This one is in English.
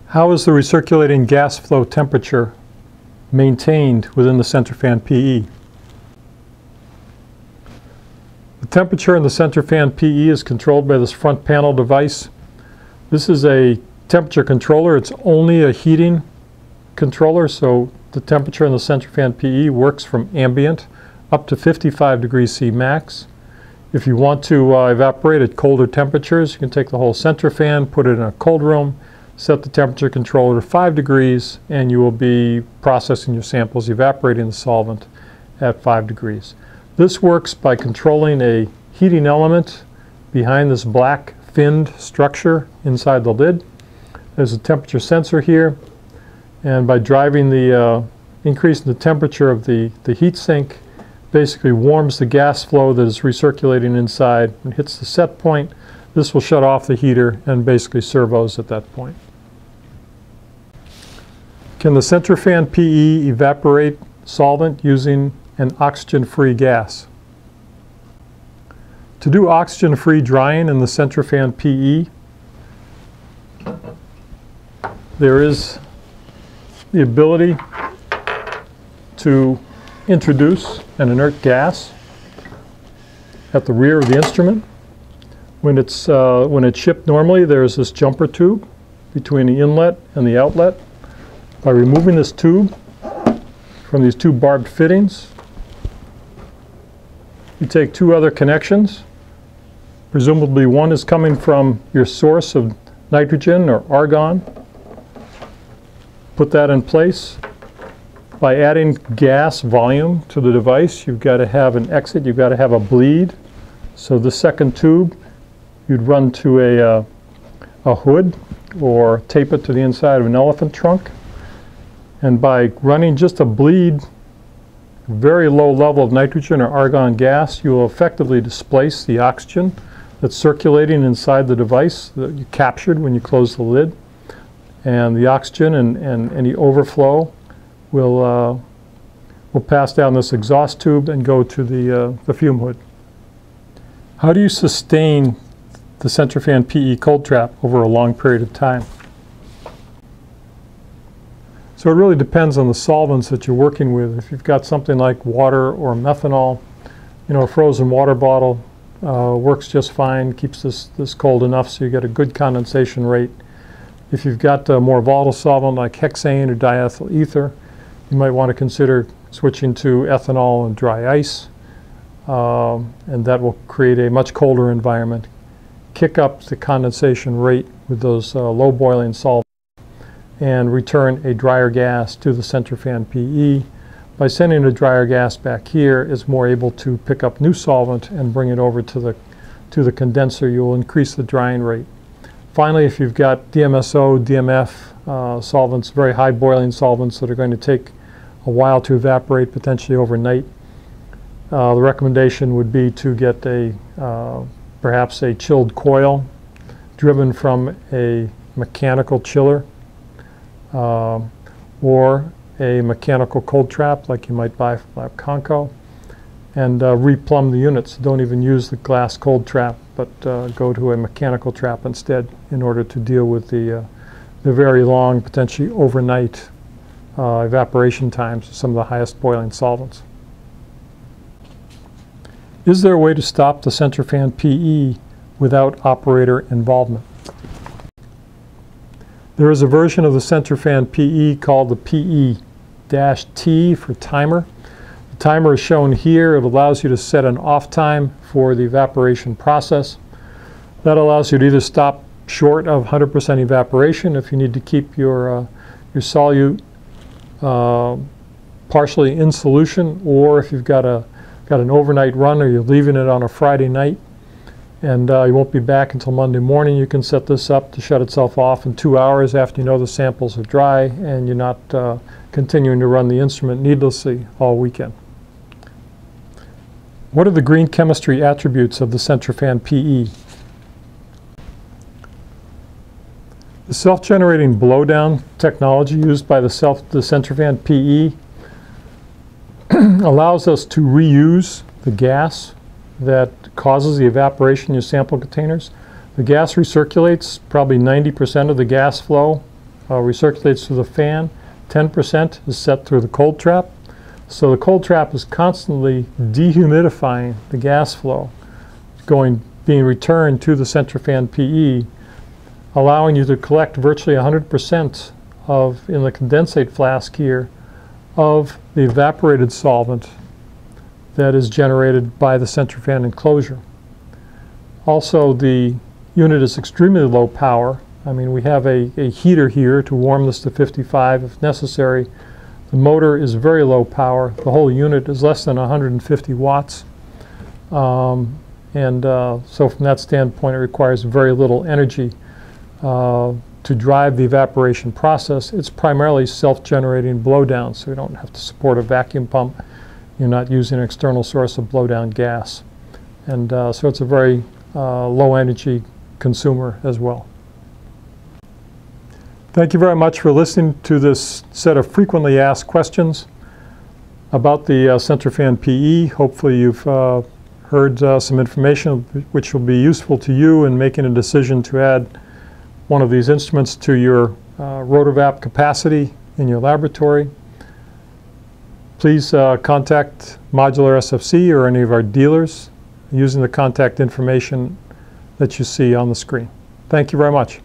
How is the recirculating gas flow temperature maintained within the Centrifan PE? The temperature in the Centrifan PE is controlled by this front panel device. This is a temperature controller. It's only a heating controller, so the temperature in the Centrifan PE works from ambient up to 55 degrees C max. If you want to evaporate at colder temperatures, you can take the whole Centrifan, put it in a cold room, set the temperature controller to 5 degrees, and you will be processing your samples, evaporating the solvent at 5 degrees. This works by controlling a heating element behind this black finned structure inside the lid. There's a temperature sensor here, and by driving the increase in the temperature of the heat sink, basically warms the gas flow that is recirculating inside and hits the set point. This will shut off the heater and basically servos at that point. Can the Centrifan PE evaporate solvent using an oxygen-free gas? To do oxygen-free drying in the Centrifan PE, there is the ability to introduce an inert gas at the rear of the instrument. When it's shipped normally, there's this jumper tube between the inlet and the outlet. By removing this tube from these two barbed fittings, you take two other connections. Presumably one is coming from your source of nitrogen or argon. Put that in place. By adding gas volume to the device, you've got to have an exit, you've got to have a bleed. So the second tube, you'd run to a hood or tape it to the inside of an elephant trunk. And by running just a bleed, very low level of nitrogen or argon gas, you will effectively displace the oxygen that's circulating inside the device that you captured when you close the lid. And the oxygen and any overflow will pass down this exhaust tube and go to the fume hood. How do you sustain the Centrifan PE cold trap over a long period of time? So it really depends on the solvents that you're working with. If you've got something like water or methanol, a frozen water bottle works just fine, keeps this cold enough so you get a good condensation rate. If you've got a more volatile solvent like hexane or diethyl ether, you might want to consider switching to ethanol and dry ice, and that will create a much colder environment. Kick up the condensation rate with those low boiling solvents and return a drier gas to the Centrifan PE. By sending a drier gas back here, it's more able to pick up new solvent and bring it over to the condenser. You'll increase the drying rate. Finally, if you've got DMSO, DMF solvents, very high boiling solvents that are going to take a while to evaporate, potentially overnight, the recommendation would be to get perhaps a chilled coil driven from a mechanical chiller or a mechanical cold trap like you might buy from Conco, and replumb the units. Don't even use the glass cold trap, but go to a mechanical trap instead in order to deal with the very long, potentially overnight evaporation times of some of the highest boiling solvents. Is there a way to stop the Centrifan PE without operator involvement? There is a version of the Centrifan PE called the PE-T for timer. The timer is shown here. It allows you to set an off time for the evaporation process. That allows you to either stop short of 100% evaporation if you need to keep your solute partially in solution, or if you've got an overnight run or you're leaving it on a Friday night and you won't be back until Monday morning, you can set this up to shut itself off in 2 hours after you know the samples are dry and you're not continuing to run the instrument needlessly all weekend. What are the green chemistry attributes of the Centrifan PE? The self-generating blowdown technology used by the Centrifan PE allows us to reuse the gas that causes the evaporation in your sample containers. The gas recirculates. Probably 90% of the gas flow recirculates through the fan. 10% is set through the cold trap. So the cold trap is constantly dehumidifying the gas flow, being returned to the Centrifan PE, allowing you to collect virtually 100% in the condensate flask here, of the evaporated solvent that is generated by the Centrifan enclosure. Also, the unit is extremely low power. I mean, we have a heater here to warm this to 55 if necessary. The motor is very low power. The whole unit is less than 150 watts. So from that standpoint, it requires very little energy to drive the evaporation process. It's primarily self-generating blowdown, so you don't have to support a vacuum pump. You're not using an external source of blowdown gas. And so it's a very low energy consumer as well. Thank you very much for listening to this set of frequently asked questions about the Centrifan PE. Hopefully you've heard some information which will be useful to you in making a decision to add one of these instruments to your rotovap capacity in your laboratory. Please contact Modular SFC or any of our dealers using the contact information that you see on the screen. Thank you very much.